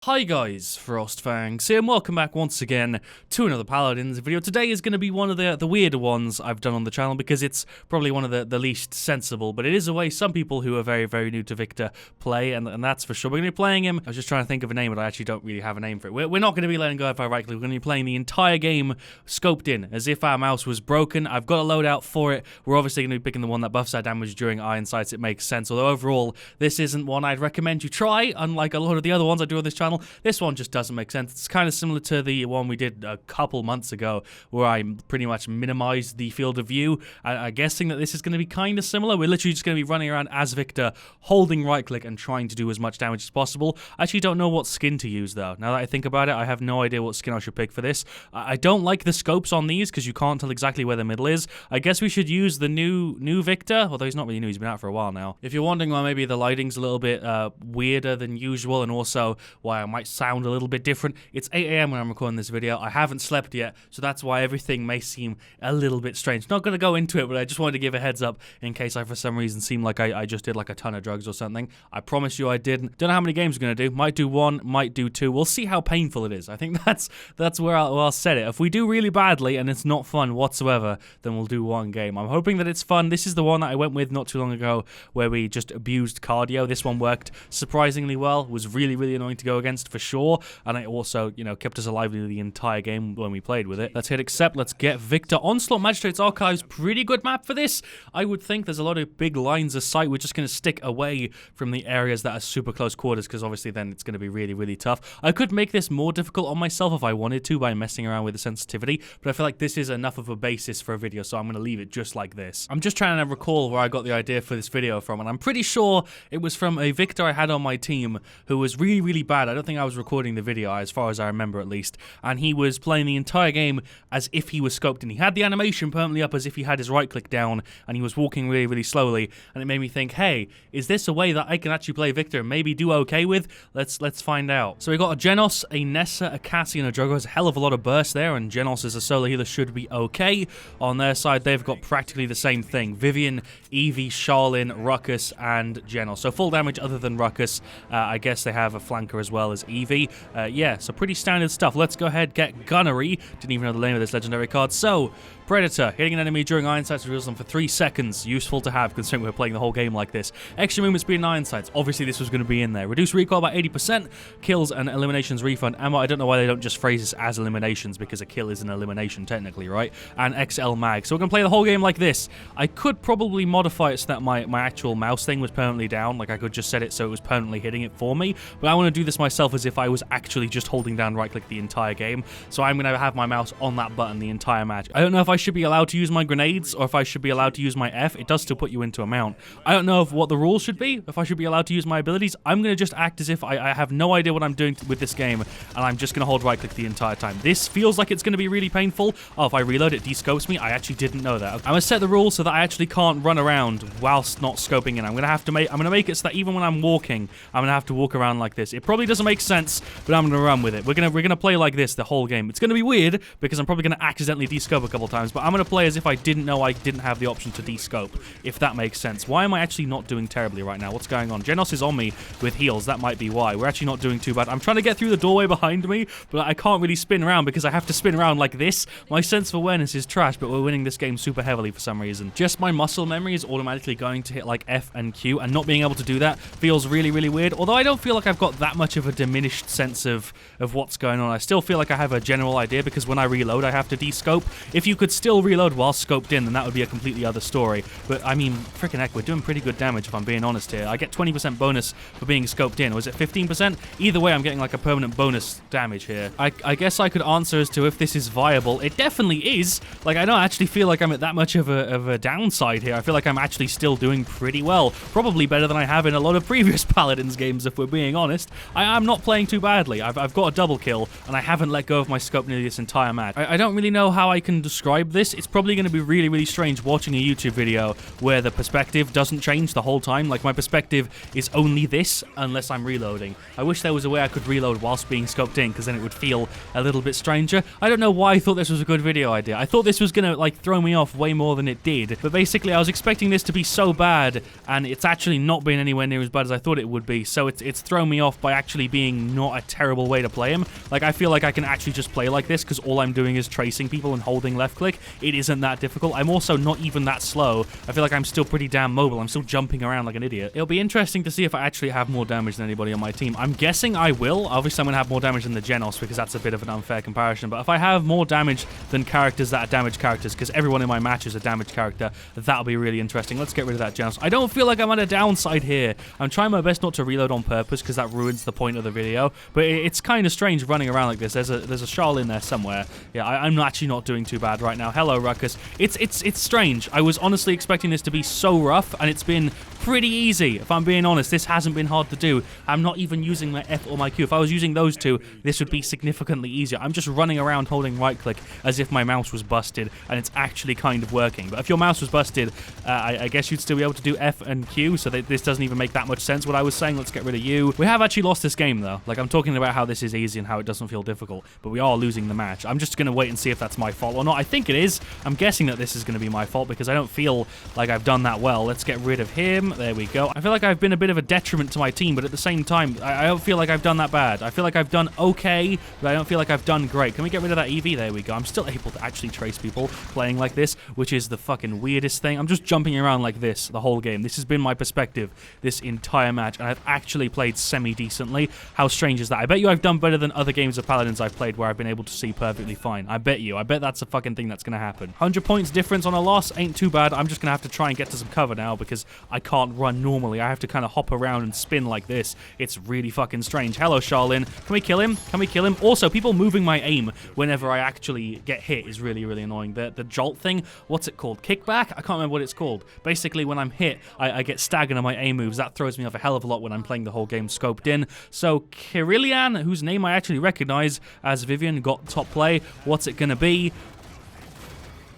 Hi guys, FrostFangs here, and welcome back once again to another Paladins video. Today is going to be one of the weirder ones I've done on the channel because it's probably one of the least sensible, but it is a way some people who are very new to Viktor play, and that's for sure. We're going to be playing him. I was just trying to think of a name, but I actually don't really have a name for it. We're not going to be letting go if I right click. We're going to be playing the entire game scoped in, as if our mouse was broken. I've got a loadout for it. We're obviously going to be picking the one that buffs our damage during iron sights. It makes sense, although overall, this isn't one I'd recommend you try, unlike a lot of the other ones I do on this channel. This one just doesn't make sense. It's kind of similar to the one we did a couple months ago, where I pretty much minimized the field of view. I'm guessing that this is going to be kind of similar. We're literally just going to be running around as Viktor, holding right click and trying to do as much damage as possible. I actually don't know what skin to use though. Now that I think about it, I have no idea what skin I should pick for this. I don't like the scopes on these because you can't tell exactly where the middle is. I guess we should use the new Viktor, although he's not really new. He's been out for a while now. If you're wondering why maybe the lighting's a little bit weirder than usual, and also why I might sound a little bit different, it's 8 AM when I'm recording this video. I haven't slept yet, so that's why everything may seem a little bit strange. Not going to go into it, but I just wanted to give a heads up in case I for some reason seem like I just did like a ton of drugs or something. I promise you I didn't. Don't know how many games we're going to do. Might do one, might do two. We'll see how painful it is. I think that's where I'll set it. If we do really badly and it's not fun whatsoever, then we'll do one game. I'm hoping that it's fun. This is the one that I went with not too long ago where we just abused cardio. This one worked surprisingly well. Was really annoying to go against for sure, and it also, you know, kept us alive the entire game when we played with it. Let's hit accept. Let's get Viktor. Onslaught Magistrate's Archives, pretty good map for this. I would think there's a lot of big lines of sight. We're just going to stick away from the areas that are super close quarters because obviously then it's going to be really tough. I could make this more difficult on myself if I wanted to by messing around with the sensitivity, but I feel like this is enough of a basis for a video, so I'm going to leave it just like this. I'm just trying to recall where I got the idea for this video from, and I'm pretty sure it was from a Viktor I had on my team who was really bad. I don't think I was recording the video as far as I remember at least, and he was playing the entire game as if he was scoped in. He had the animation permanently up as if he had his right click down, and he was walking really slowly, and it made me think, hey, is this a way that I can actually play Viktor and maybe do okay with? Let's find out. So we got a Genos, a Nessa, a Cassie, and a Drogo. There's a hell of a lot of burst there, and Genos as a solo healer should be okay. On their side, they've got practically the same thing. Vivian, Evie, Charlene, Ruckus, and Genos. So full damage other than Ruckus. I guess they have a flanker as well as Evie. Yeah, so pretty standard stuff. Let's go ahead, get Gunnery. Didn't even know the name of this legendary card. So, Predator, hitting an enemy during iron sights reveals them for 3 seconds. Useful to have considering we're playing the whole game like this. Extra movement speed and iron sights. Obviously this was going to be in there. Reduce recoil by 80%. Kills and eliminations refund ammo. I don't know why they don't just phrase this as eliminations, because a kill is an elimination technically, right? And XL mag. So we're going to play the whole game like this. I could probably modify it so that my actual mouse thing was permanently down. Like I could just set it so it was permanently hitting it for me. But I want to do this myself as if I was actually just holding down right click the entire game. So I'm going to have my mouse on that button the entire match. I don't know if I should be allowed to use my grenades or if I should be allowed to use my F. It does still put you into a mount. I don't know what the rules should be, if I should be allowed to use my abilities. I'm going to just act as if I have no idea what I'm doing with this game, and I'm just going to hold right click the entire time. This feels like it's going to be really painful. Oh, if I reload, it descopes me. I actually didn't know that. I'm going to set the rules so that I actually can't run around whilst not scoping in. I'm going to make it so that even when I'm walking, I'm going to have to walk around like this. It probably doesn't make sense, but I'm going to run with it. We're going to play like this the whole game. It's going to be weird because I'm probably going to accidentally descope a couple times, but I'm going to play as if I didn't know I didn't have the option to descope, if that makes sense. Why am I actually not doing terribly right now? What's going on? Genos is on me with heals. That might be why. We're actually not doing too bad. I'm trying to get through the doorway behind me, but I can't really spin around because I have to spin around like this. My sense of awareness is trash, but we're winning this game super heavily for some reason. Just my muscle memory is automatically going to hit like F and Q, and not being able to do that feels really weird. Although I don't feel like I've got that much of a diminished sense of what's going on. I still feel like I have a general idea because when I reload, I have to descope. If you could still reload while scoped in, then that would be a completely other story. But I mean, freaking heck, we're doing pretty good damage if I'm being honest here. I get 20% bonus for being scoped in. Or is it 15%? Either way, I'm getting like a permanent bonus damage here. I guess I could answer as to if this is viable. It definitely is. Like, I don't actually feel like I'm at that much of a downside here. I feel like I'm actually still doing pretty well. Probably better than I have in a lot of previous Paladins games, if we're being honest. I'm not playing too badly. I've got a double kill, and I haven't let go of my scope nearly this entire match. I don't really know how I can describe this. It's probably going to be really strange watching a YouTube video where the perspective doesn't change the whole time. Like, my perspective is only this unless I'm reloading. I wish there was a way I could reload whilst being scoped in, because then it would feel a little bit stranger. I don't know why I thought this was a good video idea. I thought this was going to, like, throw me off way more than it did. But basically, I was expecting this to be so bad, and it's actually not been anywhere near as bad as I thought it would be. So it's thrown me off by actually being not a terrible way to play him. Like, I feel like I can actually just play like this because all I'm doing is tracing people and holding left click. It isn't that difficult. I'm also not even that slow. I feel like I'm still pretty damn mobile. I'm still jumping around like an idiot. It'll be interesting to see if I actually have more damage than anybody on my team. I'm guessing I will. Obviously, I'm going to have more damage than the Genos because that's a bit of an unfair comparison. But if I have more damage than characters that are damage characters, because everyone in my match is a damage character, that'll be really interesting. Let's get rid of that Genos. I don't feel like I'm on a downside here. I'm trying my best not to reload on purpose because that ruins the point of the video. But it's kind of strange running around like this. There's a Charl in there somewhere. Yeah, I'm actually not doing too bad right now. Hello, Ruckus. It's strange. I was honestly expecting this to be so rough, and it's been pretty easy. If I'm being honest, this hasn't been hard to do. I'm not even using my F or my Q. If I was using those two, this would be significantly easier. I'm just running around holding right click as if my mouse was busted, and it's actually kind of working. But if your mouse was busted, I guess you'd still be able to do F and Q, so this doesn't even make that much sense what I was saying. Let's get rid of you. We have actually lost this game, though. Like, I'm talking about how this is easy and how it doesn't feel difficult, but we are losing the match. I'm just going to wait and see if that's my fault or not. I think it is. I'm guessing that this is going to be my fault because I don't feel like I've done that well. Let's get rid of him. There we go. I feel like I've been a bit of a detriment to my team, but at the same time, I don't feel like I've done that bad. I feel like I've done okay, but I don't feel like I've done great. Can we get rid of that EV? There we go. I'm still able to actually trace people playing like this, which is the fucking weirdest thing. I'm just jumping around like this the whole game. This has been my perspective this entire match, and I've actually played semi-decently. How strange is that? I bet you I've done better than other games of Paladins I've played where I've been able to see perfectly fine. I bet you. I bet that's a fucking thing that's going to happen. 100 points difference on a loss ain't too bad. I'm just going to have to try and get to some cover now because I can't run normally. I have to kind of hop around and spin like this. It's really fucking strange. Hello, Charlene. Can we kill him? Can we kill him? Also, people moving my aim whenever I actually get hit is really, really annoying. The jolt thing, what's it called? Kickback? I can't remember what it's called. Basically, when I'm hit, I get staggered on my aim moves. That throws me off a hell of a lot when I'm playing the whole game scoped in. So, Kirillian, whose name I actually recognize as Vivian, got top play. What's it going to be?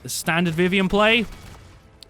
A standard Vivian play?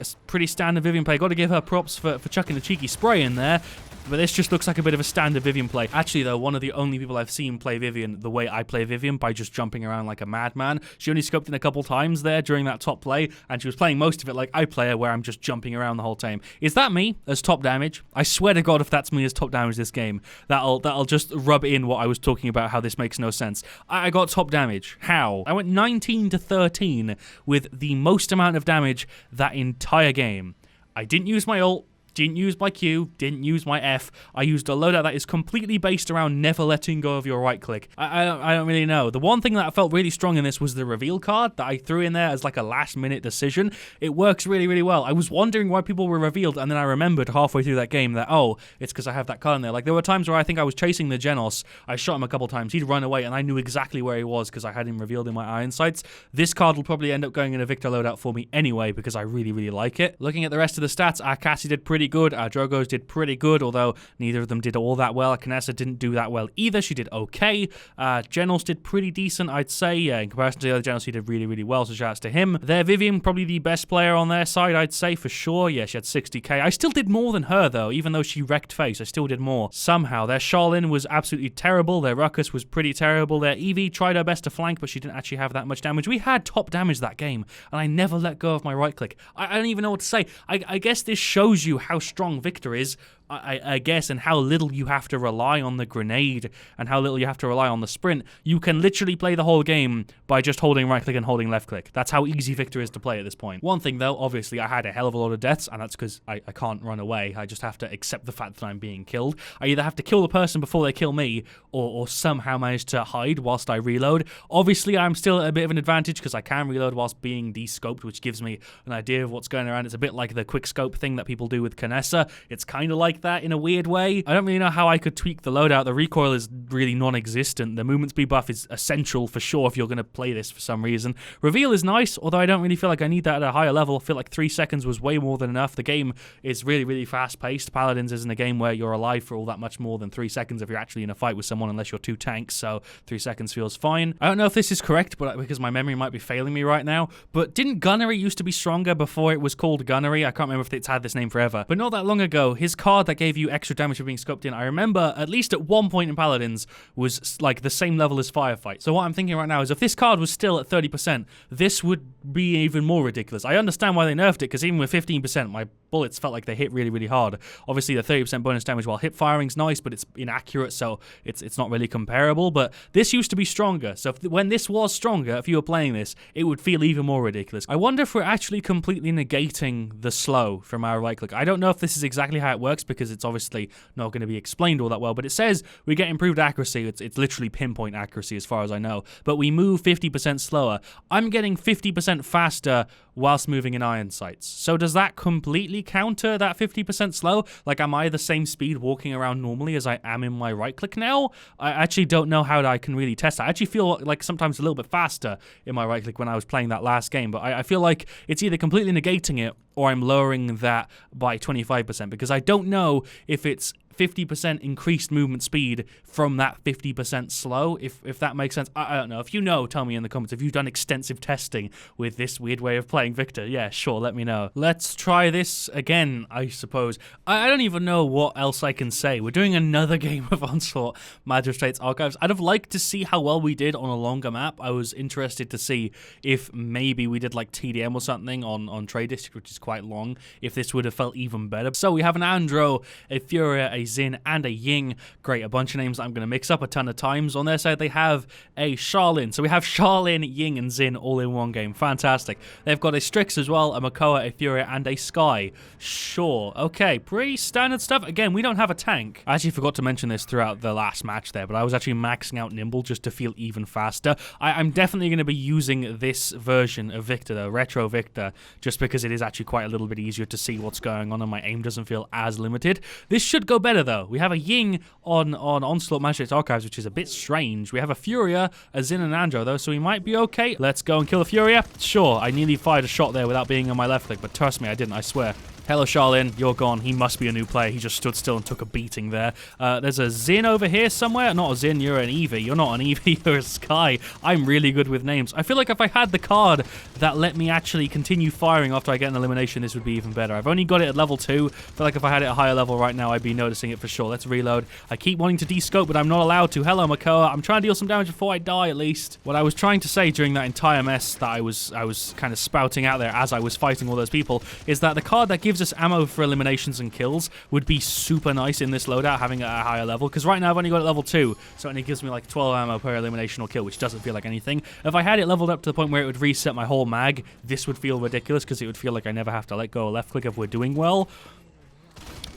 A pretty standard Vivian play. Got to give her props for chucking a cheeky spray in there. But this just looks like a bit of a standard Vivian play. Actually, though, one of the only people I've seen play Vivian the way I play Vivian, by just jumping around like a madman. She only scoped in a couple times there during that top play, and she was playing most of it like I play her, where I'm just jumping around the whole time. Is that me as top damage? I swear to God, if that's me as top damage this game, that'll just rub in what I was talking about, how this makes no sense. I got top damage. How? I went 19 to 13 with the most amount of damage that entire game. I didn't use my ult. Didn't use my Q, didn't use my F. I used a loadout that is completely based around never letting go of your right click. I don't really know. The one thing that felt really strong in this was the reveal card that I threw in there as like a last minute decision. It works really, really well. I was wondering why people were revealed, and then I remembered halfway through that game that, oh, it's because I have that card in there. Like, there were times where I think I was chasing the Genos. I shot him a couple times. He'd run away, and I knew exactly where he was because I had him revealed in my iron sights. This card will probably end up going in a Viktor loadout for me anyway because I really, really like it. Looking at the rest of the stats, our Cassie did pretty good. Our Drogos did pretty good, although neither of them did all that well. Kinessa didn't do that well either. She did okay. Genos did pretty decent, I'd say. Yeah, in comparison to the other Genos, he did really, really well, so shout outs to him. Their Vivian, probably the best player on their side, I'd say, for sure. Yeah, she had 60k. I still did more than her, though, even though she wrecked face. I still did more. Somehow. Their Charlene was absolutely terrible. Their Ruckus was pretty terrible. Their Eevee tried her best to flank, but she didn't actually have that much damage. We had top damage that game, and I never let go of my right click. I don't even know what to say. I guess this shows you how strong Viktor is. I guess, and how little you have to rely on the grenade and how little you have to rely on the sprint. You can literally play the whole game by just holding right click and holding left click. That's how easy Viktor is to play at this point. One thing though, obviously I had a hell of a lot of deaths, and that's because I can't run away. I just have to accept the fact that I'm being killed. I either have to kill the person before they kill me, or somehow manage to hide whilst I reload. Obviously I'm still at a bit of an advantage because I can reload whilst being de-scoped, which gives me an idea of what's going around. It's a bit like the quick scope thing that people do with Kinessa. It's kind of like that in a weird way. I don't really know how I could tweak the loadout. The recoil is really non-existent. The movement speed buff is essential for sure if you're going to play this for some reason. Reveal is nice, although I don't really feel like I need that at a higher level. I feel like 3 seconds was way more than enough. The game is really, really fast-paced. Paladins isn't a game where you're alive for all that much more than 3 seconds if you're actually in a fight with someone, unless you're 2 tanks, so 3 seconds feels fine. I don't know if this is correct, but because my memory might be failing me right now, but didn't Gunnery used to be stronger before it was called Gunnery? I can't remember if it's had this name forever, but not that long ago, his card that gave you extra damage for being scoped in, I remember at least at one point in Paladins, was like the same level as Firefight. So what I'm thinking right now is if this card was still at 30%, this would be even more ridiculous. I understand why they nerfed it, because even with 15%, my bullets felt like they hit really, really hard. Obviously, the 30% bonus damage while hip firing's nice, but it's inaccurate, so it's not really comparable. But this used to be stronger, so when this was stronger, if you were playing this, it would feel even more ridiculous. I wonder if we're actually completely negating the slow from our right click. I don't know if this is exactly how it works because it's obviously not going to be explained all that well, but it says we get improved accuracy. It's literally pinpoint accuracy as far as I know, but we move 50% slower. I'm getting 50% faster whilst moving in iron sights. So does that completely counter that 50% slow? Like, am I the same speed walking around normally as I am in my right click now? I actually don't know how I can really test that. I actually feel like sometimes a little bit faster in my right click when I was playing that last game, but I feel like it's either completely negating it or I'm lowering that by 25% because I don't know if it's 50% increased movement speed from that 50% slow, if that makes sense. I don't know. If you know, tell me in the comments. If you've done extensive testing with this weird way of playing Viktor, yeah, sure, let me know. Let's try this again, I suppose. I don't even know what else I can say. We're doing another game of Onslaught Magistrates Archives. I'd have liked to see how well we did on a longer map. I was interested to see if maybe we did like TDM or something on Trade District, which is quite long, if this would have felt even better. So we have an Andro, a Furia, a Xin, and a Ying. Great, a bunch of names I'm going to mix up a ton of times. On their side, they have a Charlin. So we have Charlin, Ying, and Xin all in one game. Fantastic. They've got a Strix as well, a Makoa, a Furia, and a Sky. Sure. Okay, pretty standard stuff. Again, we don't have a tank. I actually forgot to mention this throughout the last match there, but I was actually maxing out Nimble just to feel even faster. I'm definitely going to be using this version of Viktor, the Retro Viktor, just because it is actually quite a little bit easier to see what's going on and my aim doesn't feel as limited. This should go better though. We have a Ying on Onslaught Magistrates Archives, which is a bit strange. We have a Furia, a Xin, and an Andro though, so we might be okay. Let's go and kill the Furia. Sure, I nearly fired a shot there without being on my left leg, but trust me, I didn't, I swear. Hello, Charlin. You're gone. He must be a new player. He just stood still and took a beating there. There's a Xin over here somewhere. Not a Xin. You're an Eevee. You're not an Eevee. You're a Sky. I'm really good with names. I feel like if I had the card that let me actually continue firing after I get an elimination, this would be even better. I've only got it at level 2. I feel like if I had it at a higher level right now, I'd be noticing it for sure. Let's reload. I keep wanting to descope, but I'm not allowed to. Hello, Makoa. I'm trying to deal some damage before I die, at least. What I was trying to say during that entire mess that I was kind of spouting out there as I was fighting all those people is that the card that gives us ammo for eliminations and kills would be super nice in this loadout, having it at a higher level, because right now I've only got it level 2, so it only gives me like 12 ammo per elimination or kill, which doesn't feel like anything. If I had it leveled up to the point where it would reset my whole mag, this would feel ridiculous, because it would feel like I never have to let go of left click if we're doing well.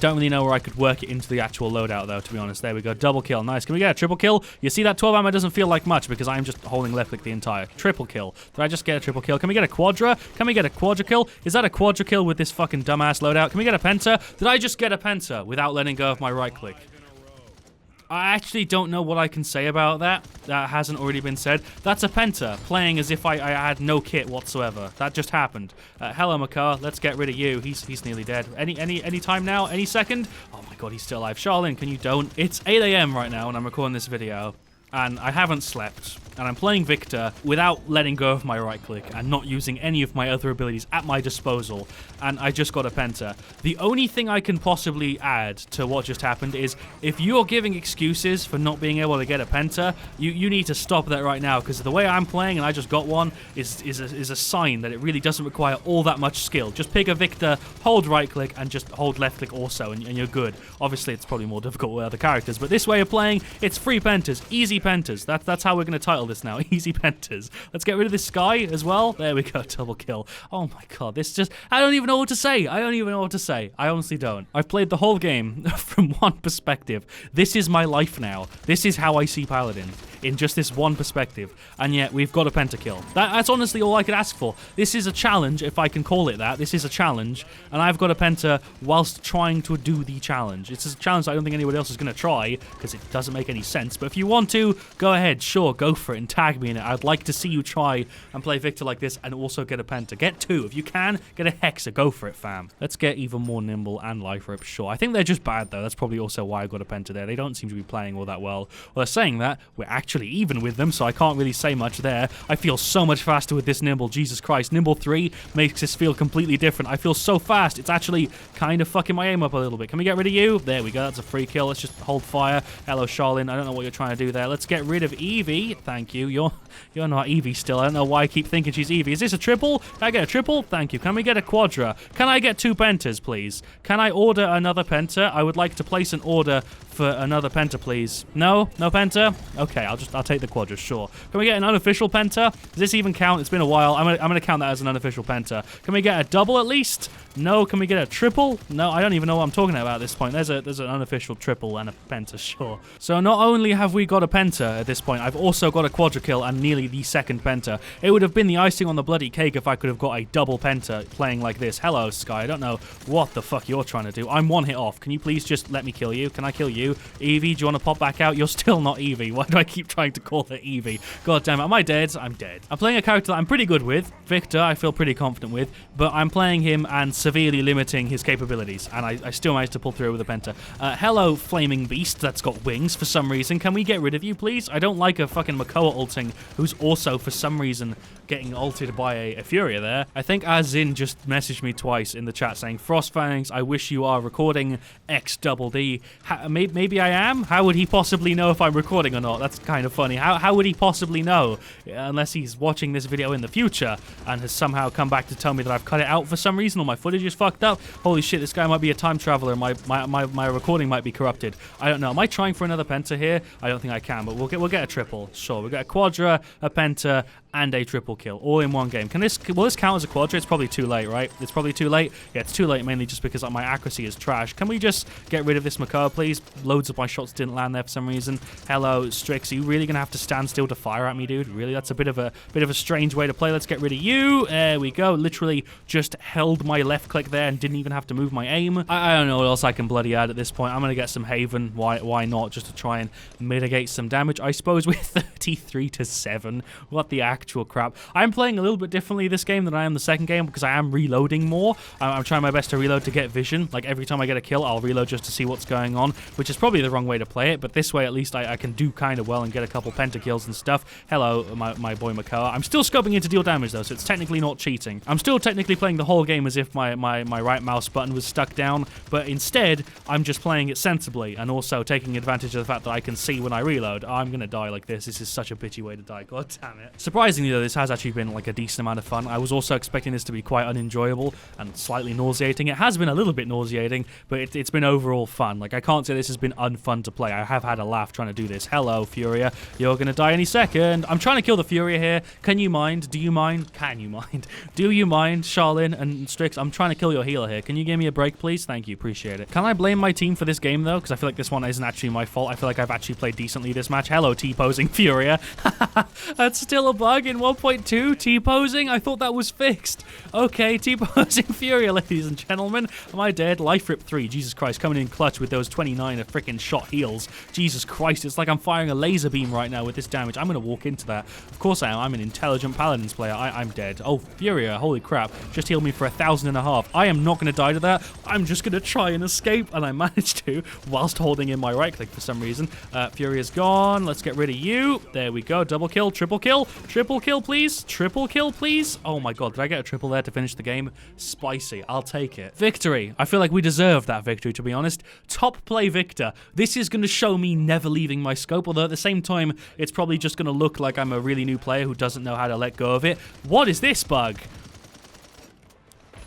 Don't really know where I could work it into the actual loadout, though, to be honest. There we go. Double kill. Nice. Can we get a triple kill? You see that 12 ammo doesn't feel like much because I'm just holding left click the entire. Triple kill. Did I just get a triple kill? Can we get a quadra? Can we get a quadra kill? Is that a quadra kill with this fucking dumbass loadout? Can we get a penta? Did I just get a penta without letting go of my right click? I actually don't know what I can say about that. That hasn't already been said. That's a penta, playing as if I had no kit whatsoever. That just happened. Hello, Makoa. Let's get rid of you. He's nearly dead. Any time now? Any second? Oh my god, he's still alive. Charlin, can you don't? It's 8 AM right now when I'm recording this video, and I haven't slept. And I'm playing Viktor without letting go of my right click and not using any of my other abilities at my disposal, and I just got a penta. The only thing I can possibly add to what just happened is if you're giving excuses for not being able to get a penta, you need to stop that right now, because the way I'm playing and I just got one is a sign that it really doesn't require all that much skill. Just pick a Viktor, hold right click, and just hold left click also, and you're good. Obviously, it's probably more difficult with other characters, but this way of playing, it's free pentas, easy pentas. That's how we're going to title this now. Easy pentas. Let's get rid of this Sky as well. There we go. Double kill. Oh my god. This just... I don't even know what to say. I don't even know what to say. I honestly don't. I've played the whole game from one perspective. This is my life now. This is how I see Paladins, in just this one perspective. And yet, we've got a pentakill. That's honestly all I could ask for. This is a challenge, if I can call it that. This is a challenge. And I've got a penta whilst trying to do the challenge. It's a challenge I don't think anybody else is going to try, because it doesn't make any sense. But if you want to, go ahead. Sure, go for it and tag me in it. I'd like to see you try and play Viktor like this and also get a penta. Get 2. If you can, get a hexa. Go for it, fam. Let's get even more nimble and life rip. Sure. I think they're just bad, though. That's probably also why I got a penta there. They don't seem to be playing all that well. Well, saying that, we're actually even with them, so I can't really say much there. I feel so much faster with this nimble. Jesus Christ. Nimble 3 makes this feel completely different. I feel so fast. It's actually kind of fucking my aim up a little bit. Can we get rid of you? There we go. That's a free kill. Let's just hold fire. Hello, Charlin. I don't know what you're trying to do there. Let's get rid of Eevee. Thank you. You're not Eevee still. I don't know why I keep thinking she's Eevee. Is this a triple? Can I get a triple? Thank you. Can we get a quadra? Can I get 2 pentas, please? Can I order another penta? I would like to place an order for another penta, please. No? No penta? Okay, I'll take the quadra, sure. Can we get an unofficial penta? Does this even count? It's been a while. I'm gonna count that as an unofficial penta. Can we get a double at least? No. Can we get a triple? No, I don't even know what I'm talking about at this point. There's an unofficial triple and a penta, sure. So not only have we got a penta at this point, I've also got a quadra kill and nearly the second penta. It would have been the icing on the bloody cake if I could have got a double penta playing like this. Hello, Sky. I don't know what the fuck you're trying to do. I'm 1 hit off. Can you please just let me kill you? Can I kill you? Eevee, do you want to pop back out? You're still not Eevee. Why do I keep trying to call her Eevee? God damn it. Am I dead? I'm dead. I'm playing a character that I'm pretty good with. Viktor, I feel pretty confident with, but I'm playing him and severely limiting his capabilities, and I still managed to pull through with a penta. Hello, flaming beast that's got wings for some reason. Can we get rid of you, please? I don't like a fucking Makoa ulting who's also, for some reason, getting ulted by a Furia there. I think Azin just messaged me twice in the chat saying, FrostFangs, I wish you are recording XDD. Maybe I am? How would he possibly know if I'm recording or not? That's kind of funny. How would he possibly know? Unless he's watching this video in the future and has somehow come back to tell me that I've cut it out for some reason or my footage is fucked up. Holy shit, this guy might be a time traveler. My recording might be corrupted. I don't know. Am I trying for another penta here? I don't think I can, but we'll get a triple. Sure, we'll get a quadra, a penta, and a triple kill all in one game. Will this count as a quadra? It's probably too late, right? It's probably too late. Yeah, it's too late mainly just because my accuracy is trash. Can we just get rid of this Makoa, please? Loads of my shots didn't land there for some reason. Hello, Strix. Are you really gonna have to stand still to fire at me, dude? Really? That's a bit of a strange way to play. Let's get rid of you. There we go. Literally just held my left click there and didn't even have to move my aim. I don't know what else I can bloody add at this point. I'm gonna get some Haven. Why not? Just to try and mitigate some damage. I suppose we're 33-7. What the actual crap? I'm playing a little bit differently this game than I am the second game because I am reloading more. I'm trying my best to reload to get vision. Like every time I get a kill, I'll reload just to see what's going on, which is probably the wrong way to play it, but this way at least I can do kind of well and get a couple pentakills and stuff. Hello, my boy Makoa. I'm still scoping in to deal damage though, so it's technically not cheating. I'm still technically playing the whole game as if my right mouse button was stuck down, but instead I'm just playing it sensibly and also taking advantage of the fact that I can see when I reload. Oh, I'm gonna die like this. This is such a bitchy way to die. God damn it. Surprisingly though, this has actually been like a decent amount of fun. I was also expecting this to be quite unenjoyable and slightly nauseating. It has been a little bit nauseating, but it's been overall fun. Like I can't say this has been unfun to play. I have had a laugh trying to do this. Hello, Furia. You're gonna die any second. I'm trying to kill the Furia here. Can you mind? Do you mind? Can you mind? Do you mind, Charlene and Strix? I'm trying to kill your healer here. Can you give me a break, please? Thank you. Appreciate it. Can I blame my team for this game, though? Because I feel like this one isn't actually my fault. I feel like I've actually played decently this match. Hello, T-posing Furia. That's still a bug in 1.2. T-posing? I thought that was fixed. Okay, T-posing Furia, ladies and gentlemen. Am I dead? Life Rip 3. Jesus Christ, coming in clutch with those 29 of freaking shot heals. Jesus Christ, it's like I'm firing a laser beam right now with this damage. I'm going to walk into that. Of course I am. I'm an intelligent Paladins player. I'm dead. Oh, Furia, holy crap. Just healed me for 1,500. I am not going to die to that. I'm just going to try and escape, and I managed to whilst holding in my right click for some reason. Furia's gone. Let's get rid of you. There we go. Double kill, triple kill. Triple kill, please. Triple kill, please. Oh my god, did I get a triple there to finish the game? Spicy. I'll take it. Victory. I feel like we deserve that victory, to be honest. Top play Viktor. This is going to show me never leaving my scope, although at the same time, it's probably just going to look like I'm a really new player who doesn't know how to let go of it. What is this bug?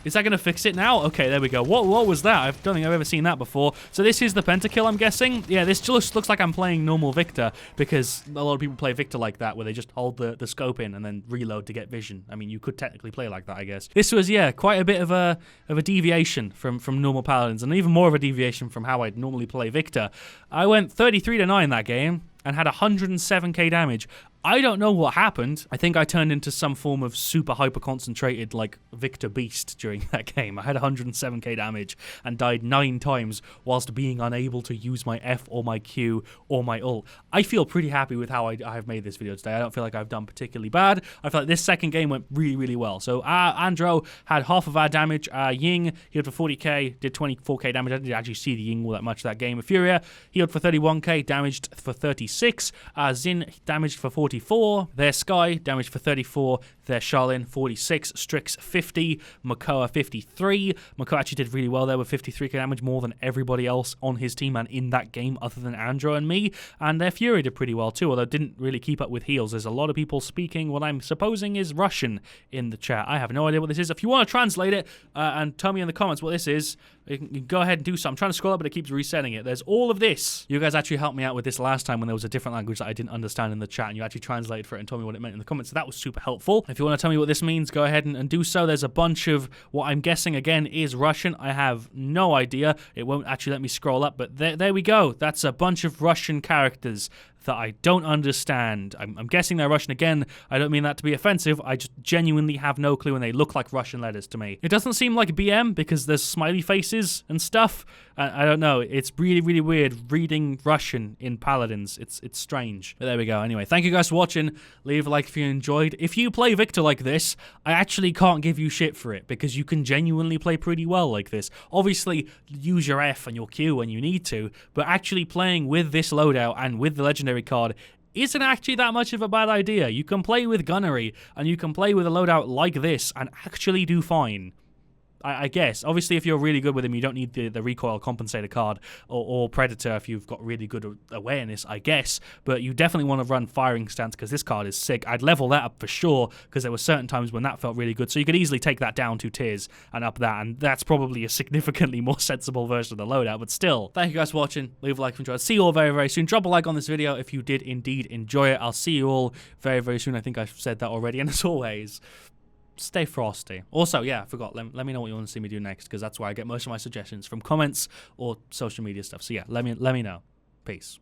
Is that going to fix it now? Okay, there we go. What was that? I don't think I've ever seen that before. So this is the Pentakill, I'm guessing? Yeah, this just looks like I'm playing normal Viktor, because a lot of people play Viktor like that, where they just hold the scope in and then reload to get vision. I mean, you could technically play like that, I guess. This was, yeah, quite a bit of a deviation from normal Paladins, and even more of a deviation from how I'd normally play Viktor. I went 33-9 that game and had 107k damage. I don't know what happened. I think I turned into some form of super hyper-concentrated, like, Viktor beast during that game. I had 107k damage and died 9 times whilst being unable to use my F or my Q or my ult. I feel pretty happy with how I've made this video today. I don't feel like I've done particularly bad. I feel like this second game went really, really well. So, Andro had half of our damage. Ying healed for 40k, did 24k damage. I didn't actually see the Ying all that much that game. Furia healed for 31k, damaged for 36. Xin damaged for 40. 44, their Sky, damage for 34, their Charlene 46, Strix 50, Makoa 53. Makoa actually did really well there with 53k damage, more than everybody else on his team and in that game other than Andro and me. And their Fury did pretty well too, although didn't really keep up with heals. There's a lot of people speaking what I'm supposing is Russian in the chat. I have no idea what this is. If you want to translate it and tell me in the comments what this is, you can go ahead and do so. I'm trying to scroll up, but it keeps resetting it. There's all of this. You guys actually helped me out with this last time when there was a different language that I didn't understand in the chat, and you actually translated for it and told me what it meant in the comments, so that was super helpful. If you want to tell me what this means, go ahead and do so. There's a bunch of what I'm guessing, again, is Russian. I have no idea. It won't actually let me scroll up, but there we go. That's a bunch of Russian characters that I don't understand. I'm guessing they're Russian again. I don't mean that to be offensive. I just genuinely have no clue, and they look like Russian letters to me. It doesn't seem like BM because there's smiley faces and stuff. I don't know. It's really, really weird reading Russian in Paladins. It's strange. But there we go. Anyway, thank you guys for watching. Leave a like if you enjoyed. If you play Viktor like this, I actually can't give you shit for it because you can genuinely play pretty well like this. Obviously, use your F and your Q when you need to, but actually playing with this loadout and with the legendary card isn't actually that much of a bad idea. You can play with gunnery and you can play with a loadout like this and actually do fine. I guess. Obviously, if you're really good with him, you don't need the recoil compensator card or Predator if you've got really good awareness, I guess. But you definitely want to run firing stance because this card is sick. I'd level that up for sure because there were certain times when that felt really good. So you could easily take that down 2 tiers and up that. And that's probably a significantly more sensible version of the loadout. But still, thank you guys for watching. Leave a like if you enjoyed. See you all very, very soon. Drop a like on this video if you did indeed enjoy it. I'll see you all very, very soon. I think I've said that already. And as always, stay frosty. Also, yeah, I forgot. Let me know what you want to see me do next because that's where I get most of my suggestions from comments or social media stuff. So yeah, let me know. Peace.